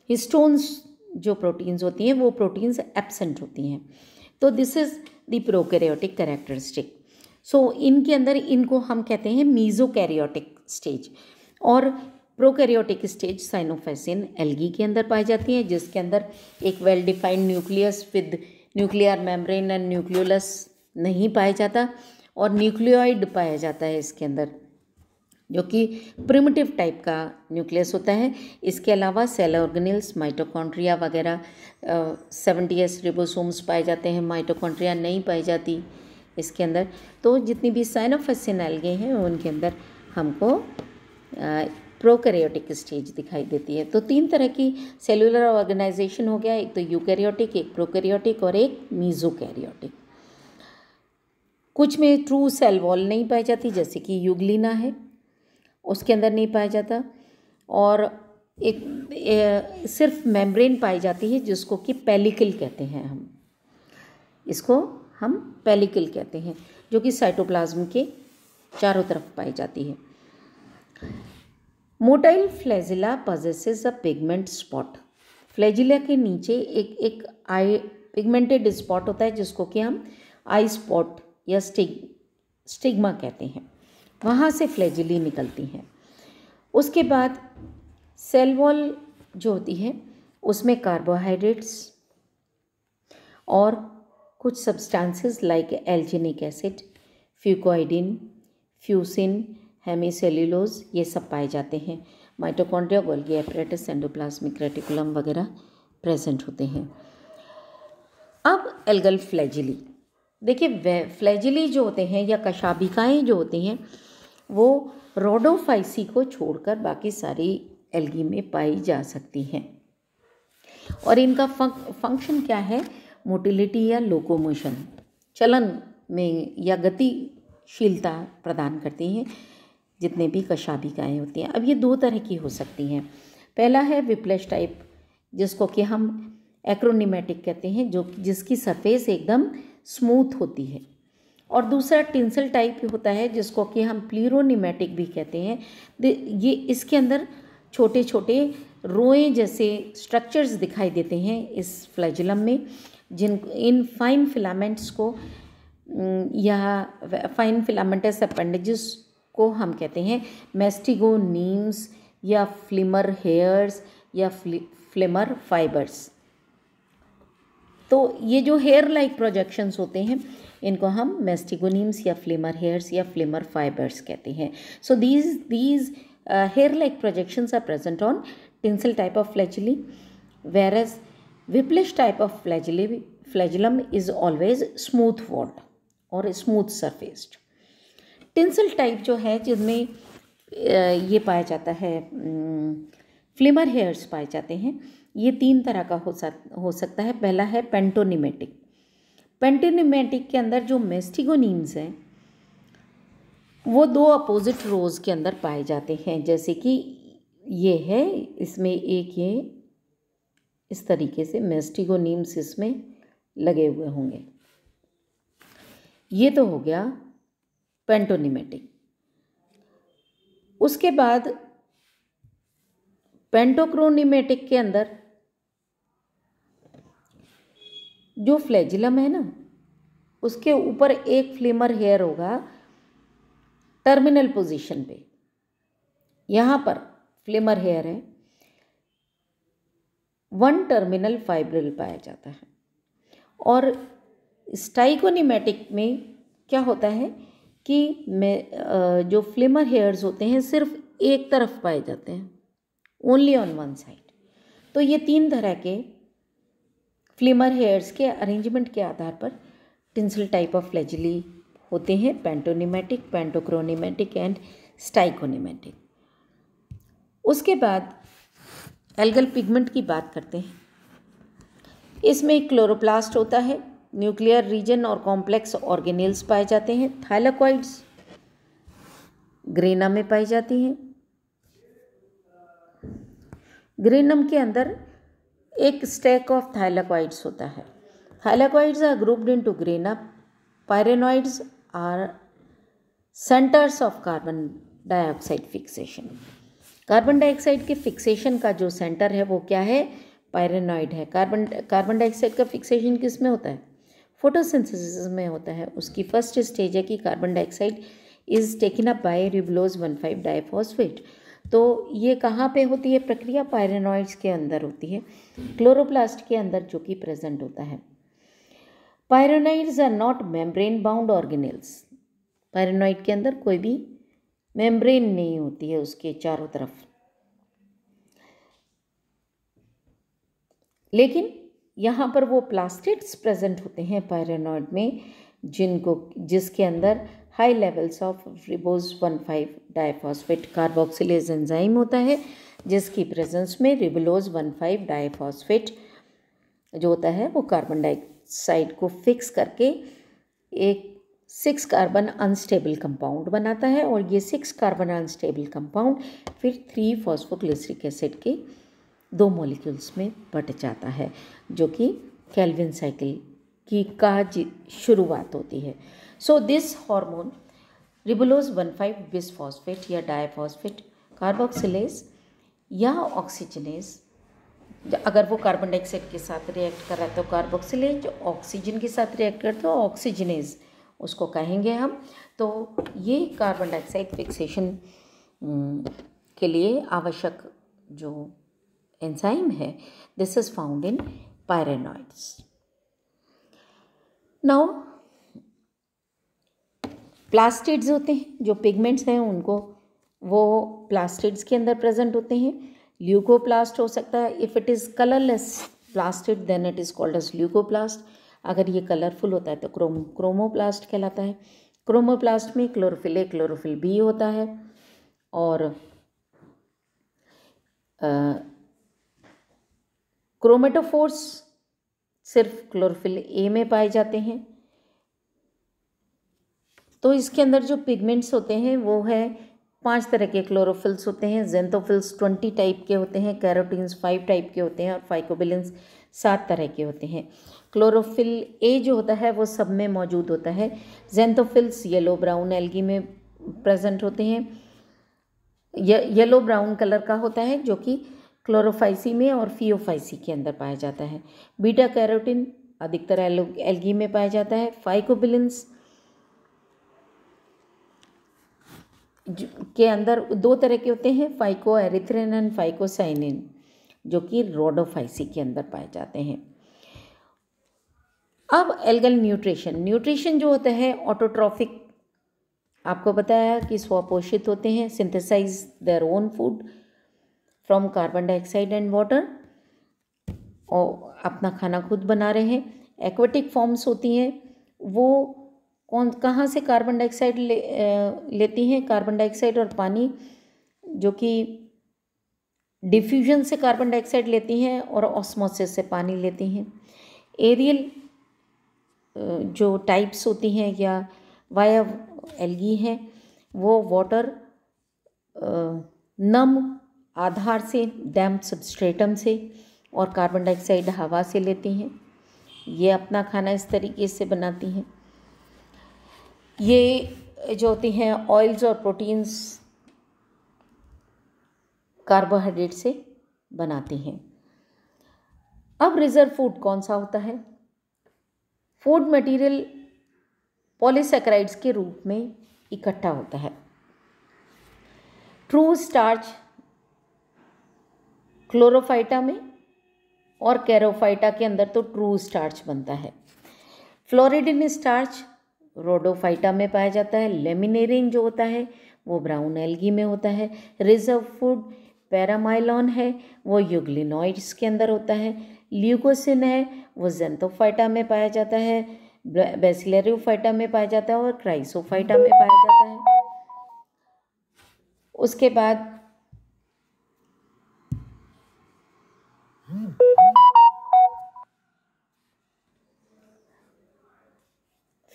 हिस्टोन्स जो प्रोटीन्स होती हैं, वो प्रोटीन्स एब्सेंट होती हैं। तो this is the prokaryotic characteristic. So इनके अंदर इनको हम कहते हैं मीजोकैरियोटिक स्टेज। और प्रोकैरियोटिक स्टेज साइनोफाइसिन एल्गी के अंदर पाई जाती है, जिसके अंदर एक well defined nucleus with nuclear membrane and nucleolus नहीं पाया जाता और न्यूक्लियोइड पाया जाता है इसके अंदर, जो कि प्रिमिटिव टाइप का न्यूक्लियस होता है। इसके अलावा सेल ऑर्गेनेल्स, माइटोकॉन्ड्रिया वगैरह 70s रिबोसोम्स पाए जाते हैं, माइटोकॉन्ड्रिया नहीं पाई जाती इसके अंदर। तो जितनी भी साइनोफेसिन एल्गे हैं उनके अंदर हमको प्रोकैरियोटिक स्टेज दिखाई देती है। तो 3 तरह की सेलुलर ऑर्गेनाइजेशन हो गया, एक तो यूकैरियोटिक, एक प्रोकैरियोटिक और एक मीजोकैरियोटिक। कुछ में ट्रू सेल वॉल नहीं पाई जाती, जैसे कि यूग्लिना है, उसके अंदर नहीं पाया जाता। और एक सिर्फ मेम्ब्रेन पाई जाती है जिसको कि पेलिकल कहते हैं। इसको हम पेलिकल कहते हैं, जो कि साइटोप्लाज्म के चारों तरफ पाई जाती है। Motile flagella possesses a pigment spot. Flagella के नीचे एक आई पिगमेंटेड स्पॉट होता है जिसको कि हम आई स्पॉट या स्टिग्मा कहते हैं। वहाँ से फ्लैजिली निकलती हैं। उसके बाद सेल वॉल जो होती है उसमें कार्बोहाइड्रेट्स और कुछ सब्सटेंसेस लाइक एल्जिनिक एसिड, फ्यूकोइडिन, फ्यूसिन, हेमीसेल्यूलोज, ये सब पाए जाते हैं। Mitochondria, Golgi apparatus, endoplasmic reticulum वगैरह प्रेजेंट होते हैं। अब एल्गल फ्लैजिली देखिए, फ्लैजिली जो होते हैं या कशाभिकाएँ जो होती हैं वो रोडोफाइसी को छोड़कर बाकी सारी एल्गी में पाई जा सकती हैं। और इनका फंक्शन क्या है? मोटिलिटी या लोकोमोशन, चलन में या गतिशीलता प्रदान करती हैं जितने भी कशाभिकाएँ होती हैं। अब ये 2 तरह की हो सकती हैं। पहला है विप्लश टाइप, जिसको कि हम एक्रोनिमेटिक कहते हैं, जिसकी सरफेस एकदम स्मूथ होती है। और दूसरा टिंसल टाइप होता है जिसको कि हम प्लीरोनिमेटिक भी कहते हैं। ये इसके अंदर छोटे छोटे रोएं जैसे स्ट्रक्चर्स दिखाई देते हैं इस फ्लैजिलम में, इन फाइन फिलामेंट्स को या फाइन फिलामेंटस अपेंडेजेस को हम कहते हैं मेस्टिगोनीम्स या फ्लिमर हेयर्स या फ्लिमर फाइबर्स। तो ये जो हेयर लाइक प्रोजेक्शंस होते हैं इनको हम मेस्टिगोनीम्स या फ्लिमर हेयर्स या फ्लिमर फाइबर्स कहते हैं। सो these hair like projections are present on tinsel type of flagella, whereas whiplash type of flagellum is always smooth walled और smooth surfaced। टिंसल टाइप जो है जिनमें ये पाया जाता है फ्लिमर हेयर्स पाए जाते हैं, ये 3 तरह का हो सकता है। पहला है पेंटोनिमेटिक। पेंटोनिमेटिक के अंदर जो मेस्टिगोनीम्स हैं वो 2 अपोजिट रोज के अंदर पाए जाते हैं, जैसे कि ये है, इसमें एक ये इस तरीके से मेस्टिगोनीम्स इसमें लगे हुए होंगे। ये तो हो गया पेंटोनिमेटिक। उसके बाद पेंटोक्रोनिमेटिक के अंदर जो फ्लैजिलम है ना, उसके ऊपर एक फ्लिमर हेयर होगा टर्मिनल पोजीशन पे। यहाँ पर फ्लिमर हेयर है, 1 टर्मिनल फाइब्रिल पाया जाता है। और स्टाइकोनिमेटिक में क्या होता है कि जो फ्लिमर हेयर्स होते हैं सिर्फ एक तरफ पाए जाते हैं, ओनली ऑन वन साइड। तो ये 3 तरह के फ्लिमर हेयर्स के अरेंजमेंट के आधार पर टिंसल टाइप ऑफ फ्लैजिली होते हैं, पेंटोनिमेटिक, पेंटोक्रोनिमेटिक एंड स्टाइकोनिमेटिक। उसके बाद एल्गल पिगमेंट की बात करते हैं। इसमें क्लोरोप्लास्ट होता है, न्यूक्लियर रीजन और कॉम्प्लेक्स ऑर्गेनेल्स पाए जाते हैं। थाइलाकॉइड्स ग्रेना में पाई जाती हैं। ग्रेनम के अंदर एक स्टैक ऑफ थाइलाकॉइड्स होता है। Thylakoids are grouped into grana. Pyrenoids are centres of carbon dioxide fixation. Carbon dioxide के फिक्सेशन का जो सेंटर है वो क्या है? पायरेनॉइड है। कार्बन डाइऑक्साइड का फिक्सेशन किस में होता है? फोटोसिंथेसिस में होता है। उसकी फर्स्ट स्टेज है कि carbon dioxide is taken up by ribulose 1,5 diphosphate. तो ये कहाँ पे होती है प्रक्रिया? पायरेनॉइड्स के अंदर होती है, क्लोरोप्लास्ट के अंदर जो कि प्रेजेंट होता है। Pyrenoids are not membrane bound organelles. Pyrenoid के अंदर कोई भी मेम्ब्रेन नहीं होती है उसके चारों तरफ। लेकिन यहाँ पर वो प्लास्टिड्स प्रेजेंट होते हैं पायरेनॉइड में, जिसके अंदर high levels of ribose 1,5 diphosphate carboxylase enzyme होता है, जिसकी प्रेजेंस में रिबोलोज 1,5 डाइफॉस्फेट जो होता है वो कार्बन डाइऑक्साइड को फिक्स करके एक 6 कार्बन अनस्टेबल कंपाउंड बनाता है, और ये 6 कार्बन अनस्टेबल कंपाउंड फिर 3 फॉस्फोग्लिसरिक एसिड के 2 मॉलिक्यूल्स में बट जाता है, जो कि केल्विन साइकिल की शुरुआत होती है। सो दिस हार्मोन रिबोलोज 1,5 बिसफॉस्फेट या डाइफॉस्फेट कार्बोक्सिलेज या ऑक्सीजनेज, अगर वो कार्बन डाइऑक्साइड के साथ रिएक्ट कर रहा है तो कार्बोक्सिलेज, ऑक्सीजन के साथ रिएक्ट करते हो ऑक्सीजनेज उसको कहेंगे हम। तो ये कार्बन डाइऑक्साइड फिक्सेशन के लिए आवश्यक जो एंजाइम है, this is found in pyrenoids. Now plastids होते हैं, जो पिगमेंट्स हैं उनको वो प्लास्टिड्स के अंदर प्रेजेंट होते हैं। ल्यूकोप्लास्ट हो सकता है, if it is colourless plastid then it is called as leucoplast. अगर ये कलरफुल होता है तो क्रोमोप्लास्ट कहलाता है। क्रोमोप्लास्ट में क्लोरोफिल ए क्लोरोफिल बी होता है, और क्रोमेटोफोर्स सिर्फ क्लोरोफिल ए में पाए जाते हैं। तो इसके अंदर जो पिगमेंट्स होते हैं वो है 5 तरह के क्लोरोफिल्स होते हैं। जेंथोफिल्स 20 टाइप के होते हैं, कैरोटीन्स 5 टाइप के होते हैं, और फाइकोबिलिन्स 7 तरह के होते हैं। क्लोरोफिल ए जो होता है वो सब में मौजूद होता है। जेंथोफिल्स येलो ब्राउन एल्गी में प्रेजेंट होते हैं, येलो ब्राउन कलर का होता है, जो कि क्लोरोफाइसी में और फियोफाइसी के अंदर पाया जाता है। बीटा कैरोटीन अधिकतर एल्गी में पाया जाता है। फाइकोबिलिन्स के अंदर 2 तरह के होते हैं, फाइको एरिथ्रिन एंड फाइकोसाइनिन, जो कि रोडोफाइसी के अंदर पाए जाते हैं। अब एल्गल न्यूट्रिशन जो होता है ऑटोट्रॉफिक, आपको बताया कि स्वपोषित होते हैं, synthesise their own food from carbon dioxide and water, और अपना खाना खुद बना रहे हैं। एक्वेटिक फॉर्म्स होती हैं, वो कहाँ से कार्बन डाइऑक्साइड लेती हैं? कार्बन डाइऑक्साइड और पानी, जो कि डिफ्यूजन से कार्बन डाइऑक्साइड लेती हैं और ऑस्मोसिस से पानी लेती हैं। एरियल जो टाइप्स होती हैं या वाया एल्गी हैं, वो वाटर नम आधार से, डैम्प सबस्ट्रेटम से, और कार्बन डाइऑक्साइड हवा से लेती हैं। ये अपना खाना इस तरीके से बनाती हैं। ये जो होती हैं ऑयल्स और प्रोटीन्स कार्बोहाइड्रेट से बनाती हैं। अब रिजर्व फूड कौन सा होता है? फूड मटेरियल पॉलीसैकेराइड्स के रूप में इकट्ठा होता है। ट्रू स्टार्च क्लोरोफाइटा में, और कैरोफाइटा के अंदर तो ट्रू स्टार्च बनता है। फ्लोरिडिन स्टार्च रोडोफाइटा में पाया जाता है। लेमिनेरिन जो होता है वो ब्राउन एल्गी में होता है। रिजर्व फूड पैरामाइलॉन है, वो यूग्लिनॉइड्स के अंदर होता है। ल्यूकोसिन है, वो जेंथोफाइटा में पाया जाता है, बेसिलरियोफाइटा में पाया जाता है, और क्राइसोफाइटा में पाया जाता है। उसके बाद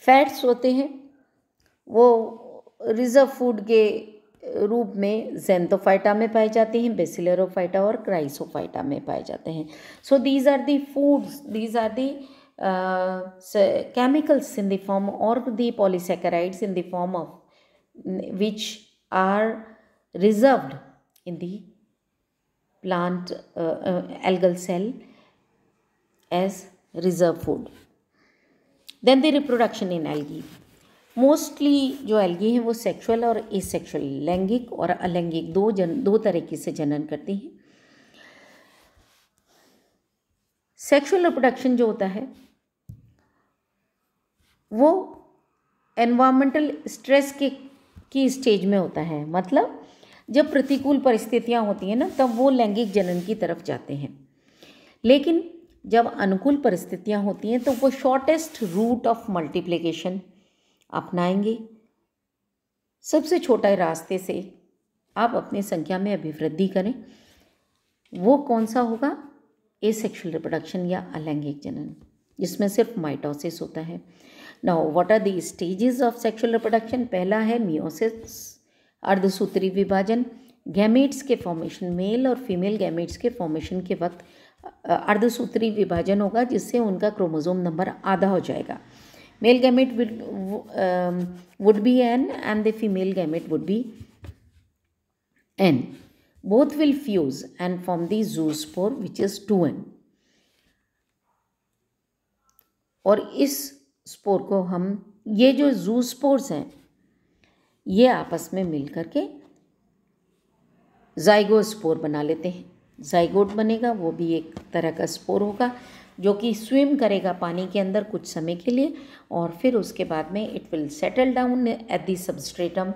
फैट्स होते हैं, वो रिजर्व फूड के रूप में जेंथोफाइटा में पाए जाते हैं, बेसिलरोफाइटा और क्राइसोफाइटा में पाए जाते हैं। So these are the foods, these are the chemicals in the form, or the polysaccharides in the form of which are reserved in the plant algal cell as reserve food. Then the reproduction in algae. Mostly जो algae हैं वो sexual और asexual, लैंगिक और अलैंगिक दो तरीके से जनन करती हैं। सेक्सुअल रिप्रोडक्शन जो होता है वो एनवायरमेंटल स्ट्रेस के की स्टेज में होता है, मतलब जब प्रतिकूल परिस्थितियां होती हैं ना, तब वो लैंगिक जनन की तरफ जाते हैं। लेकिन जब अनुकूल परिस्थितियां होती हैं तो वो शॉर्टेस्ट रूट ऑफ मल्टीप्लिकेशन अपनाएंगे। सबसे छोटा रास्ते से आप अपनी संख्या में अभिवृद्धि करें। वो कौन सा होगा? एसेक्सुअल रिप्रोडक्शन या अलैंगिक जनन, जिसमें सिर्फ माइटोसिस होता है। Now what are the stages of sexual reproduction? पहला है मियोसिस, अर्धसूत्री विभाजन। गैमेट्स के फॉर्मेशन, मेल और फीमेल गैमेट्स के फॉर्मेशन के वक्त अर्धसूत्री विभाजन होगा, जिससे उनका क्रोमोसोम नंबर आधा हो जाएगा। Male gamete would be N and the female gamete would be N. Both will fuse and form the zoospore which is 2N. और इस स्पोर को हम, ये जो जूस्पोर्स हैं, ये आपस में मिल करके जाइगोस्पोर बना लेते हैं। जाइगोट बनेगा, वो भी एक तरह का स्पोर होगा जो कि स्विम करेगा पानी के अंदर कुछ समय के लिए, और फिर उसके बाद में it will settle down at the substratum,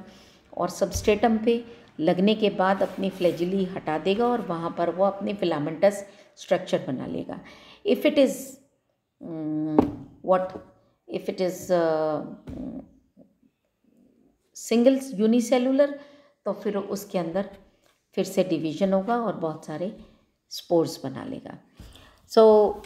और सबस्ट्रेटम पे लगने के बाद अपनी फ्लैजिली हटा देगा और वहाँ पर वो अपनी फिलामेंटस स्ट्रक्चर बना लेगा। If it is single unicellular, तो फिर उसके अंदर फिर से डिवीजन होगा और बहुत सारे स्पोर्स बना लेगा। सो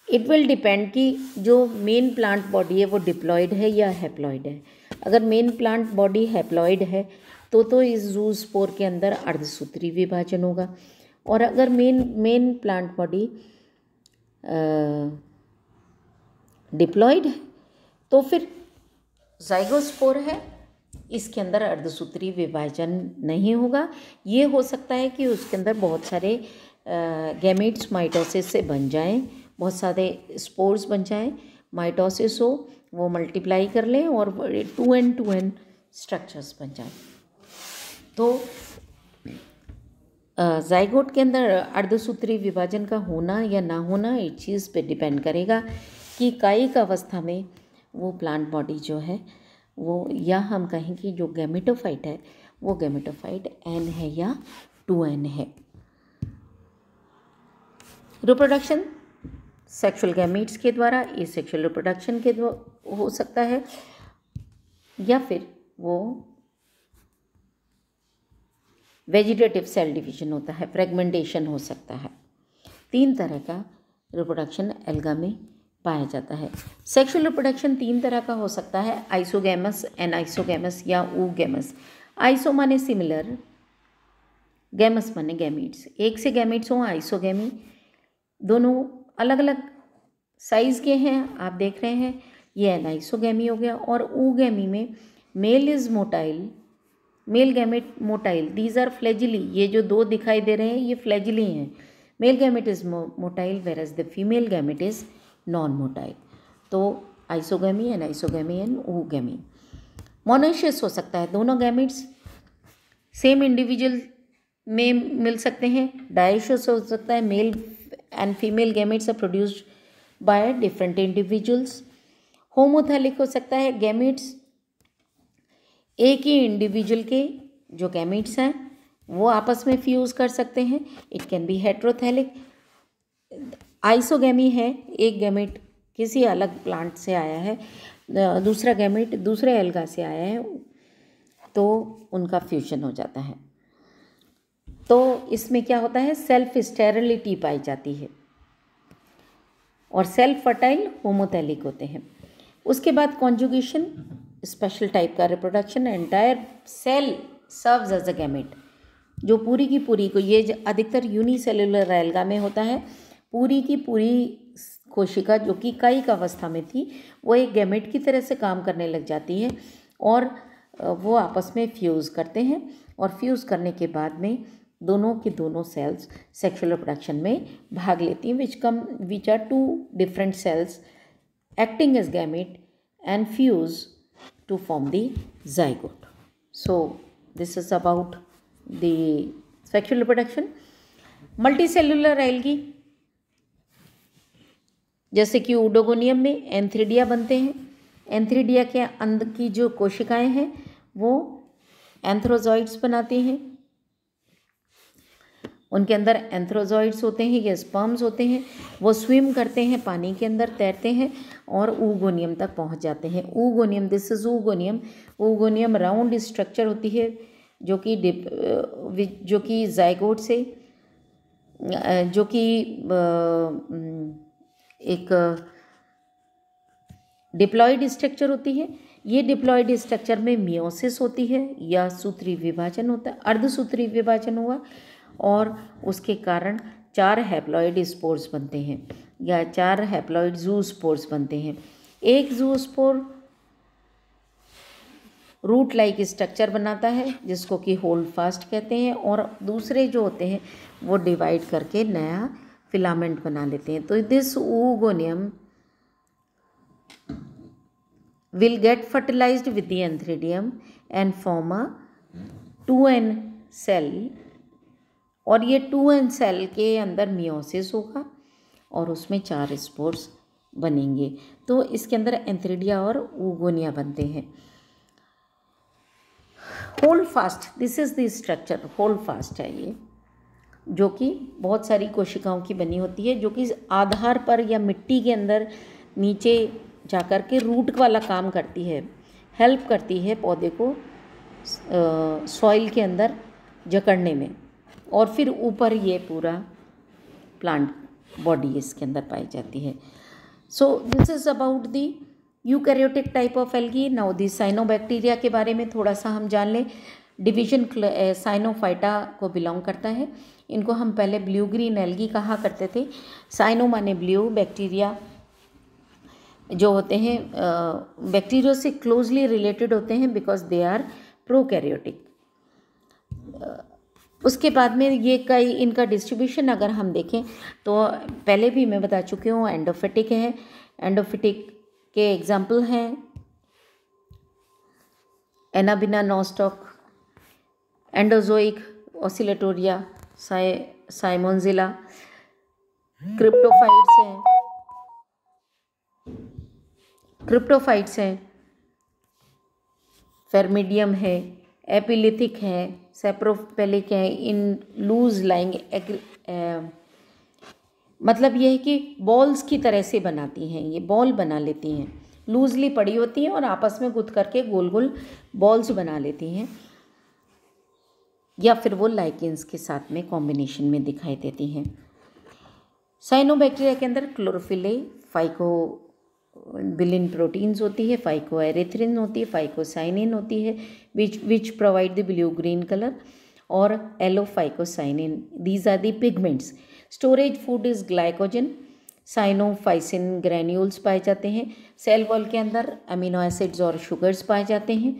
इट विल डिपेंड कि जो मेन प्लांट बॉडी है वो डिप्लॉयड है या हैप्लॉयड है। अगर मेन प्लांट बॉडी हैप्लॉयड है तो इस जूस्पोर के अंदर अर्धसूत्री विभाजन होगा, और अगर मेन प्लांट बॉडी डिप्लॉयड है तो फिर जाइगोस्पोर है, इसके अंदर अर्धसूत्री विभाजन नहीं होगा। ये हो सकता है कि उसके अंदर बहुत सारे गैमेट्स माइटोसिस से बन जाएं, बहुत सारे स्पोर्स बन जाएं, माइटोसिस हो, वो मल्टीप्लाई कर लें और 2n स्ट्रक्चर्स बन जाएं। तो जाइगोट के अंदर अर्धसूत्री विभाजन का होना या ना होना इस चीज़ पे डिपेंड करेगा कि कायिक अवस्था में वो प्लांट बॉडी जो है वो, या हम कहें कि जो गैमेटोफाइट है वो गैमेटोफाइट N है या 2N है। रिप्रोडक्शन सेक्सुअल गैमेट्स के द्वारा, एसेक्सुअल रिप्रोडक्शन के द्वारा हो सकता है, या फिर वो वेजिटेटिव सेल डिवीजन होता है, फ्रेगमेंटेशन हो सकता है। 3 तरह का रिप्रोडक्शन एल्गा में पाया जाता है। सेक्सुअल रिप्रोडक्शन 3 तरह का हो सकता है, आइसोगैमस, एनाइसोगैमस या ऊगैमस। आइसो माने सिमिलर, गैमस माने गैमीट्स, एक से गैमीट्स हों आइसोगैमी। दोनों अलग अलग साइज़ के हैं, आप देख रहे हैं, ये एनाइसोगैमी हो गया। और ऊगैमी में male is motile, male gamete motile, these are flagella, ये जो 2 दिखाई दे रहे हैं ये फ्लैजिली हैं। Male gamete is motile whereas the female gamete is non motile. तो isogamy, anisogamy and oogamy. Monoecious हो सकता है, दोनों गैमेट्स सेम इंडिविजुअल में मिल सकते हैं। डायशियस हो सकता है, male and female gametes are produced by different individuals. Homothallic हो सकता है, गैमेट्स एक ही इंडिविजुअल के जो गैमेट्स हैं वो आपस में फ्यूज़ कर सकते हैं। It can B heterothallic. Isogamy है, एक गैमेट किसी अलग प्लांट से आया है, दूसरा गैमेट दूसरे एल्गा से आया है, तो उनका फ्यूजन हो जाता है। तो इसमें क्या होता है, सेल्फ स्टेरिलिटी पाई जाती है, और सेल्फ फर्टाइल होमोथैलिक होते हैं। उसके बाद कॉन्जुगेशन, स्पेशल टाइप का reproduction, entire cell serves as a gamete, जो पूरी की पूरी को, ये अधिकतर यूनिसेलुलर एल्गा में होता है, पूरी की पूरी कोशिका जो कि कायिक अवस्था में थी वो एक गैमेट की तरह से काम करने लग जाती है, और वो आपस में फ्यूज़ करते हैं, और फ्यूज़ करने के बाद में दोनों की दोनों सेल्स सेक्सुअल रिप्रोडक्शन में भाग लेती हैं, which are 2 different cells acting as gamete and fuse to form the zygote. So this is about the sexual reproduction. Multicellular algae जैसे कि ऊडोगोनियम में एंथ्रिडिया बनते हैं। एंथ्रिडिया के अंदर की जो कोशिकाएं हैं वो एंथ्रोजॉइड्स बनाते हैं, उनके अंदर एंथ्रोजॉइड्स होते हैं या स्पर्म्स होते हैं, वो स्विम करते हैं, पानी के अंदर तैरते हैं और oogoनियम तक पहुंच जाते हैं। oogoनियम, दिस इज oogoनियम। oogoनियम राउंड स्ट्रक्चर होती है जो कि जाइगोट से जो कि एक डिप्लॉयड स्ट्रक्चर होती है। ये डिप्लॉयड स्ट्रक्चर में मियोसिस होती है या सूत्री विभाजन होता है, अर्धसूत्री विभाजन हुआ और उसके कारण 4 हैप्लॉइड स्पोर्स बनते हैं या 4 हैप्लॉइड ज़ूस्पोर्स बनते हैं। एक ज़ूस्पोर रूट लाइक स्ट्रक्चर बनाता है जिसको कि होल्ड फास्ट कहते हैं, और दूसरे जो होते हैं वो डिवाइड करके नया फिलामेंट बना लेते हैं। तो this oogoनियम will get fertilized with the antheridium and form a 2n cell, और ये 2n सेल के अंदर मियोसिस होगा और उसमें 4 स्पोर्स बनेंगे। तो इसके अंदर एंथ्रीडिया और oogonia बनते हैं। Hold fast, this is the structure. Hold fast है ये, जो कि बहुत सारी कोशिकाओं की बनी होती है, जो कि आधार पर या मिट्टी के अंदर नीचे जाकर के रूट वाला काम करती है, हेल्प करती है पौधे को सॉइल के अंदर जकड़ने में, और फिर ऊपर ये पूरा प्लांट बॉडी इसके अंदर पाई जाती है। So this is about the eukaryotic type of algae. Now the cyanobacteria के बारे में थोड़ा सा हम जान लें। डिवीजन साइनोफाइटा को बिलोंग करता है। इनको हम पहले ब्लू ग्रीन एल्गी कहा करते थे। साइनो माने ब्लू, बैक्टीरिया जो होते हैं बैक्टीरिया से क्लोजली रिलेटेड होते हैं बिकॉज दे आर प्रोकैरियोटिक। उसके बाद में ये कई इनका डिस्ट्रीब्यूशन अगर हम देखें तो पहले भी मैं बता चुकी हूँ, एंडोफिटिक है। एंडोफिटिक के एग्जाम्पल हैं एनाबिना नॉस्टॉक, एंडोजोइक ऑसिलेटोरिया, साइमोनजिला, क्रिप्टोफाइट्स हैं, फेर्मिडियम है, एपिलिथिक है, सेप्रोपेलिक है, इन लूज लाइंग मतलब ये है कि बॉल्स की तरह से बनाती हैं, ये बॉल बना लेती हैं, लूजली पड़ी होती हैं और आपस में गुथ करके गोल गोल बॉल्स बना लेती हैं, या फिर वो लाइकेंस के साथ में कॉम्बिनेशन में दिखाई देती हैं। साइनोबैक्टीरिया के अंदर क्लोरोफिले, फाइकोबिलिन प्रोटीन्स होती है, फाइकोएरिथ्रिन होती है, फाइकोसाइनिन होती है which provide the blue green colour, और allophycocyanin, these are the pigments. Storage food is glycogen, cyanophycin granules पाए जाते हैं। सेल वॉल के अंदर अमीनो एसिड्स और शुगर्स पाए जाते हैं।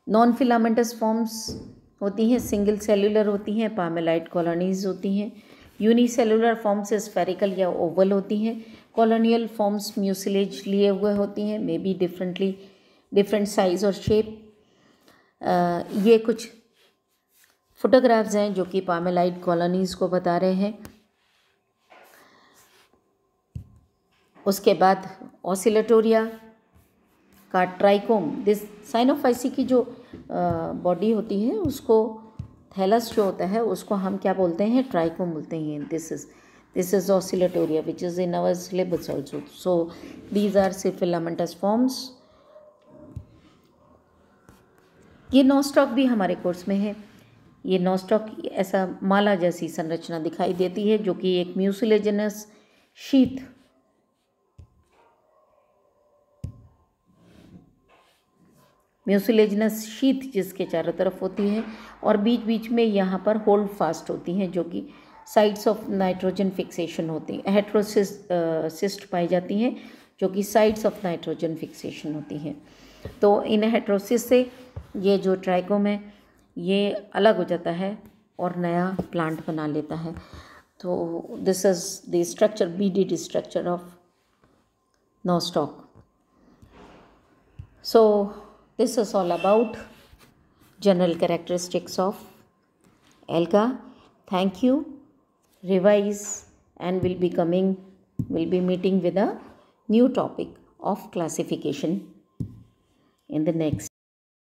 नॉन फिलामेंटस फॉर्म्स होती हैं, सिंगल सेलुलर होती हैं, पामेलाइट कॉलोनीज होती हैं। यूनिसेलुलर फॉर्म्स स्फेरिकल या ओवल होती हैं। कॉलोनियल फॉर्म्स म्यूसिलेज लिए हुए होती हैं, मे बी डिफरेंट साइज और शेप। ये कुछ फोटोग्राफ्स हैं जो कि पामेलाइट कॉलोनीज को बता रहे हैं। उसके बाद ऑसिलेटोरिया का ट्राइकोम, दिस साइनोफाइसी की जो बॉडी होती है उसको थैलस जो होता है उसको हम क्या बोलते हैं, ट्राइकोम बोलते हैं। This is Oscillatoria which is in our syllabus also. So these are filamentous forms. ये नॉस्टॉक भी हमारे कोर्स में है। ये नॉस्टॉक ऐसा माला जैसी संरचना दिखाई देती है जो कि एक म्यूसिलेजिनस शीथ जिसके चारों तरफ होती है और बीच बीच में यहाँ पर होल्ड फास्ट होती हैं जो कि साइट्स ऑफ नाइट्रोजन फिक्सेशन होती हैं। हेट्रोसिस्ट पाई जाती हैं जो कि साइट्स ऑफ नाइट्रोजन फिक्सेशन होती हैं। तो इन हेट्रोसिस से ये जो ट्राइकोम है ये अलग हो जाता है और नया प्लांट बना लेता है। तो this is the structure, beaded structure of nostoc. So this is all about general characteristics of alga. Thank you. Revise and will be meeting with a new topic of classification in the next